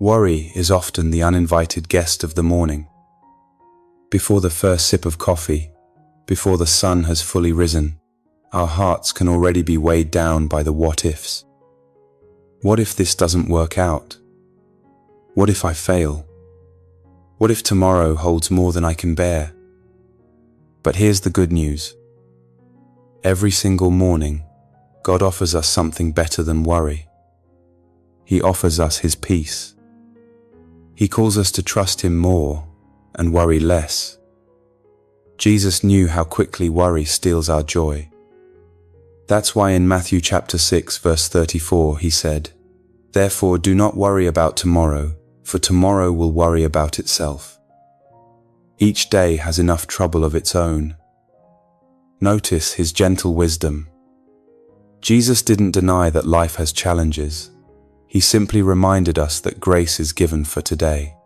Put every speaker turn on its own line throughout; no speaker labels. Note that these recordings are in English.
Worry is often the uninvited guest of the morning. Before the first sip of coffee, before the sun has fully risen, our hearts can already be weighed down by the what-ifs. What if this doesn't work out? What if I fail? What if tomorrow holds more than I can bear? But here's the good news. Every single morning, God offers us something better than worry. He offers us His peace. He calls us to trust Him more and worry less. Jesus knew how quickly worry steals our joy. That's why in Matthew chapter 6 verse 34 He said, "Therefore do not worry about tomorrow, for tomorrow will worry about itself." Each day has enough trouble of its own. Notice His gentle wisdom. Jesus didn't deny that life has challenges. He simply reminded us that grace is given for today.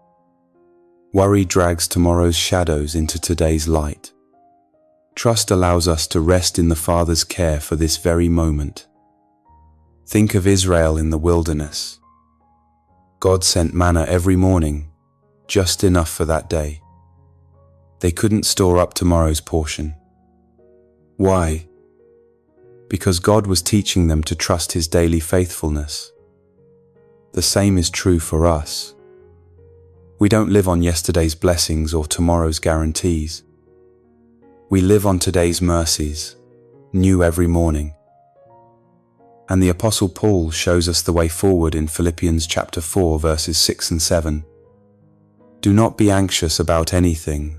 Worry drags tomorrow's shadows into today's light. Trust allows us to rest in the Father's care for this very moment. Think of Israel in the wilderness. God sent manna every morning, just enough for that day. They couldn't store up tomorrow's portion. Why? Because God was teaching them to trust His daily faithfulness. The same is true for us. We don't live on yesterday's blessings or tomorrow's guarantees. We live on today's mercies, new every morning. And the Apostle Paul shows us the way forward in Philippians chapter 4 verses 6 and 7. Do not be anxious about anything,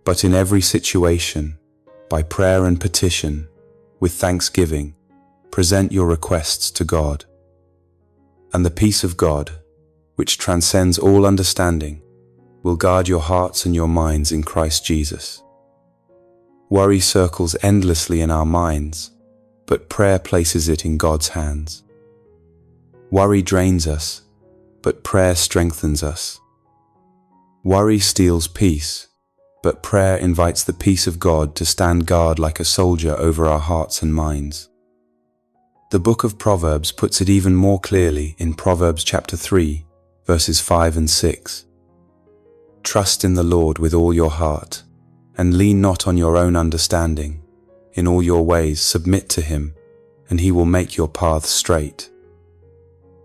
but in every situation, by prayer and petition, with thanksgiving, present your requests to God. And the peace of God, which transcends all understanding, will guard your hearts and your minds in Christ Jesus. Worry circles endlessly in our minds, but prayer places it in God's hands. Worry drains us, but prayer strengthens us. Worry steals peace, but prayer invites the peace of God to stand guard like a soldier over our hearts and minds. The book of Proverbs puts it even more clearly in Proverbs chapter 3, verses 5 and 6. Trust in the Lord with all your heart, and lean not on your own understanding. In all your ways submit to Him, and He will make your paths straight.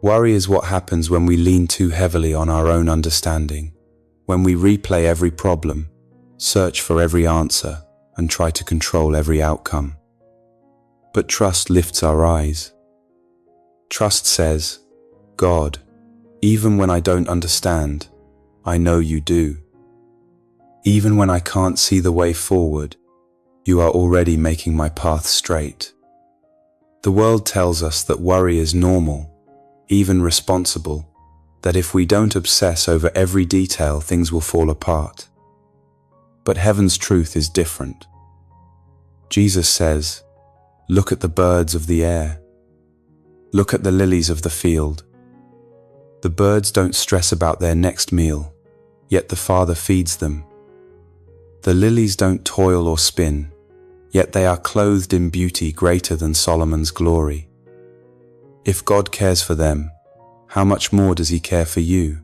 Worry is what happens when we lean too heavily on our own understanding, when we replay every problem, search for every answer, and try to control every outcome. But trust lifts our eyes. Trust says, God, even when I don't understand, I know You do. Even when I can't see the way forward, You are already making my path straight. The world tells us that worry is normal, even responsible, that if we don't obsess over every detail, things will fall apart. But heaven's truth is different. Jesus says, look at the birds of the air. Look at the lilies of the field. The birds don't stress about their next meal, yet the Father feeds them. The lilies don't toil or spin, yet they are clothed in beauty greater than Solomon's glory. If God cares for them, how much more does He care for you?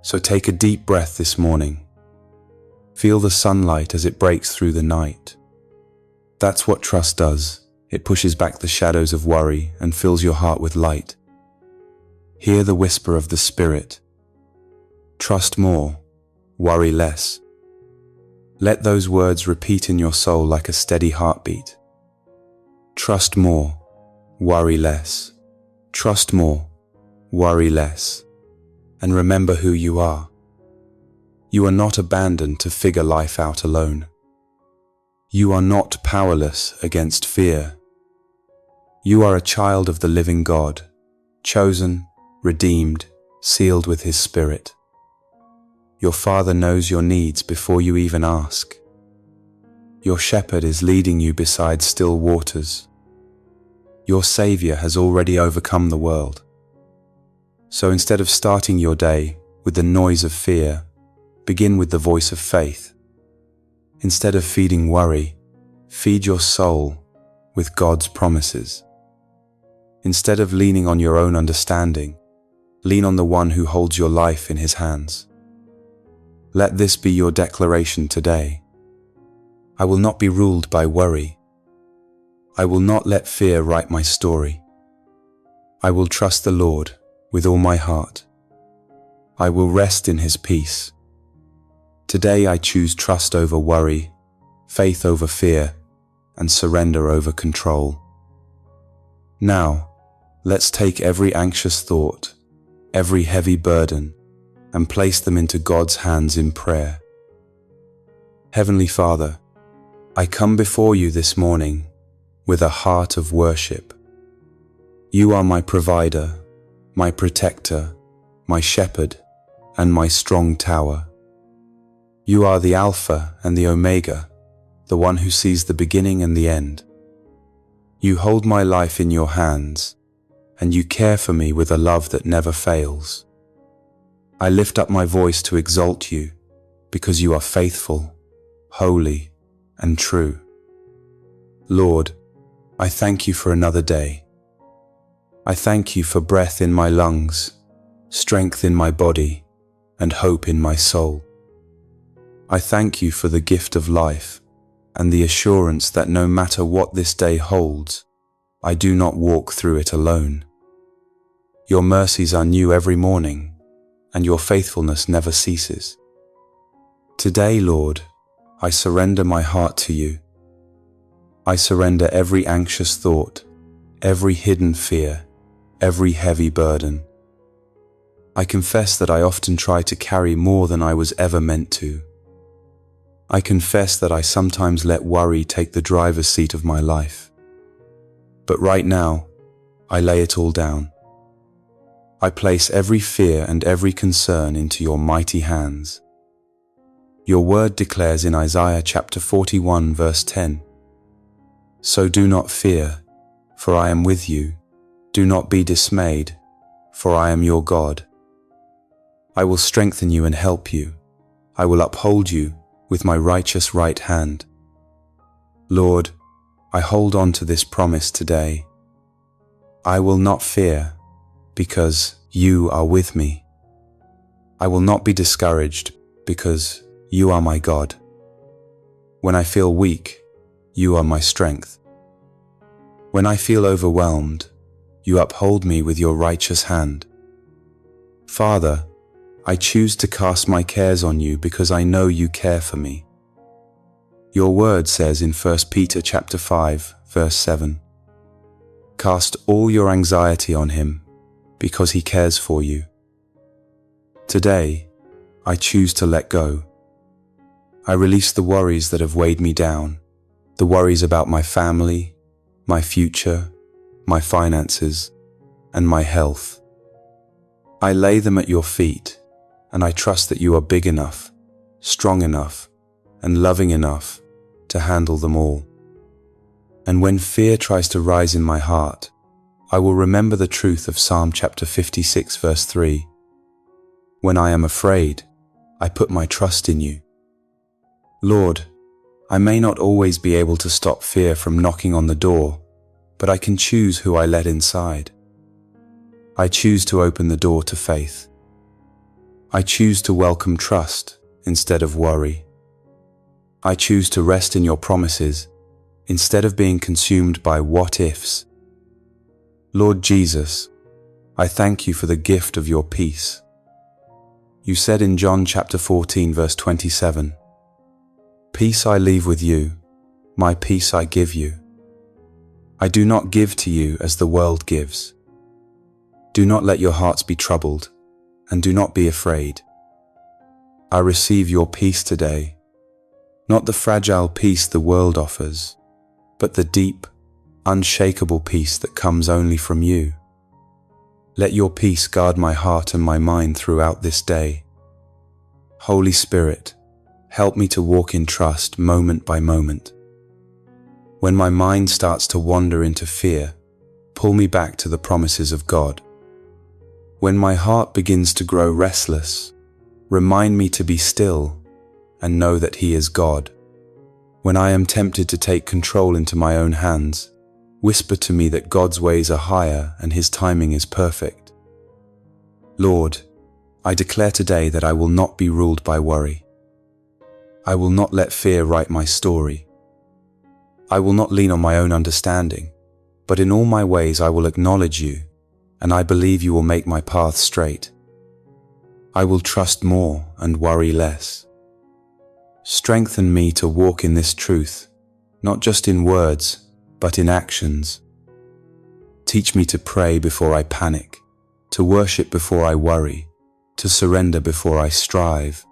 So take a deep breath this morning. Feel the sunlight as it breaks through the night. That's what trust does. It pushes back the shadows of worry and fills your heart with light. Hear the whisper of the Spirit. Trust more, worry less. Let those words repeat in your soul like a steady heartbeat. Trust more, worry less. Trust more, worry less. And remember who you are. You are not abandoned to figure life out alone. You are not powerless against fear. You are a child of the living God, chosen, redeemed, sealed with His Spirit. Your Father knows your needs before you even ask. Your shepherd is leading you beside still waters. Your Savior has already overcome the world. So instead of starting your day with the noise of fear, begin with the voice of faith. Instead of feeding worry, feed your soul with God's promises. Instead of leaning on your own understanding, Lean on the one who holds your life in his hands. Let this be your declaration today. I will not be ruled by worry. I will not let fear write my story. I will trust the Lord with all my heart. I will rest in his peace. Today I choose trust over worry, faith over fear, and surrender over control. Now, let's take every anxious thought, every heavy burden, and place them into God's hands in prayer. Heavenly Father, I come before you this morning with a heart of worship. You are my provider, my protector, my shepherd, and my strong tower. You are the Alpha and the Omega, the one who sees the beginning and the end. You hold my life in your hands, and you care for me with a love that never fails. I lift up my voice to exalt you, because you are faithful, holy, and true. Lord, I thank you for another day. I thank you for breath in my lungs, strength in my body, and hope in my soul. I thank you for the gift of life and the assurance that no matter what this day holds, I do not walk through it alone. Your mercies are new every morning, and your faithfulness never ceases. Today, Lord, I surrender my heart to you. I surrender every anxious thought, every hidden fear, every heavy burden. I confess that I often try to carry more than I was ever meant to. I confess that I sometimes let worry take the driver's seat of my life. But right now, I lay it all down. I place every fear and every concern into your mighty hands. Your word declares in Isaiah chapter 41 verse 10, "So do not fear, for I am with you. Do not be dismayed, for I am your God. I will strengthen you and help you. I will uphold you with my righteous right hand." Lord, I hold on to this promise today. I will not fear, because you are with me. I will not be discouraged, because you are my God. When I feel weak, you are my strength. When I feel overwhelmed, you uphold me with your righteous hand. Father, I choose to cast my cares on you because I know you care for me. Your word says in 1 Peter chapter 5, verse 7, "Cast all your anxiety on him, because he cares for you." Today, I choose to let go. I release the worries that have weighed me down, the worries about my family, my future, my finances, and my health. I lay them at your feet, and I trust that you are big enough, strong enough, and loving enough to handle them all. And when fear tries to rise in my heart, I will remember the truth of Psalm chapter 56 verse 3. "When I am afraid, I put my trust in you." Lord, I may not always be able to stop fear from knocking on the door, but I can choose who I let inside. I choose to open the door to faith. I choose to welcome trust instead of worry. I choose to rest in your promises instead of being consumed by what-ifs. Lord Jesus, I thank you for the gift of your peace. You said in John chapter 14 verse 27, "Peace I leave with you, my peace I give you. I do not give to you as the world gives. Do not let your hearts be troubled, and do not be afraid." I receive your peace today, not the fragile peace the world offers, but the deep, unshakable peace that comes only from you. Let your peace guard my heart and my mind throughout this day. Holy Spirit, help me to walk in trust moment by moment. When my mind starts to wander into fear, pull me back to the promises of God. When my heart begins to grow restless, remind me to be still and know that He is God. When I am tempted to take control into my own hands, whisper to me that God's ways are higher and His timing is perfect. Lord, I declare today that I will not be ruled by worry. I will not let fear write my story. I will not lean on my own understanding, but in all my ways I will acknowledge you, and I believe you will make my path straight. I will trust more and worry less. Strengthen me to walk in this truth, not just in words, but in actions. Teach me to pray before I panic, to worship before I worry, to surrender before I strive.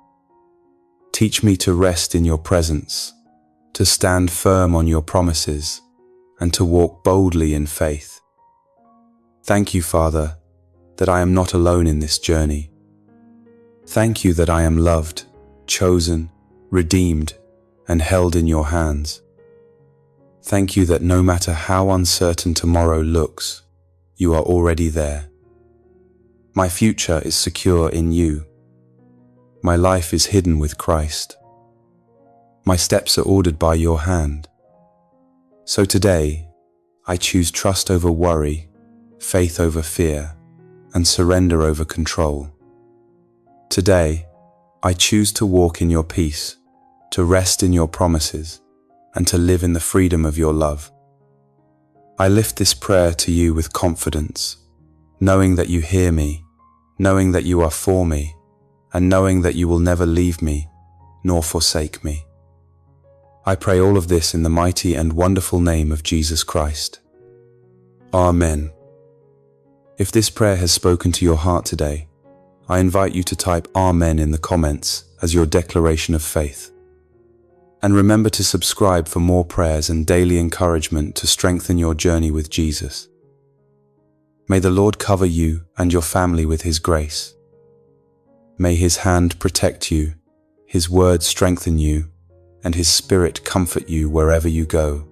Teach me to rest in your presence, to stand firm on your promises, and to walk boldly in faith. Thank you, Father, that I am not alone in this journey. Thank you that I am loved, chosen, redeemed, and held in your hands. Thank you that no matter how uncertain tomorrow looks, you are already there. My future is secure in you. My life is hidden with Christ. My steps are ordered by your hand. So today, I choose trust over worry, faith over fear, and surrender over control. Today, I choose to walk in your peace, to rest in your promises, and to live in the freedom of your love. I lift this prayer to you with confidence, knowing that you hear me, knowing that you are for me, and knowing that you will never leave me, nor forsake me. I pray all of this in the mighty and wonderful name of Jesus Christ. Amen. If this prayer has spoken to your heart today, I invite you to type Amen in the comments as your declaration of faith. And remember to subscribe for more prayers and daily encouragement to strengthen your journey with Jesus. May the Lord cover you and your family with His grace. May His hand protect you, His word strengthen you, and His Spirit comfort you wherever you go.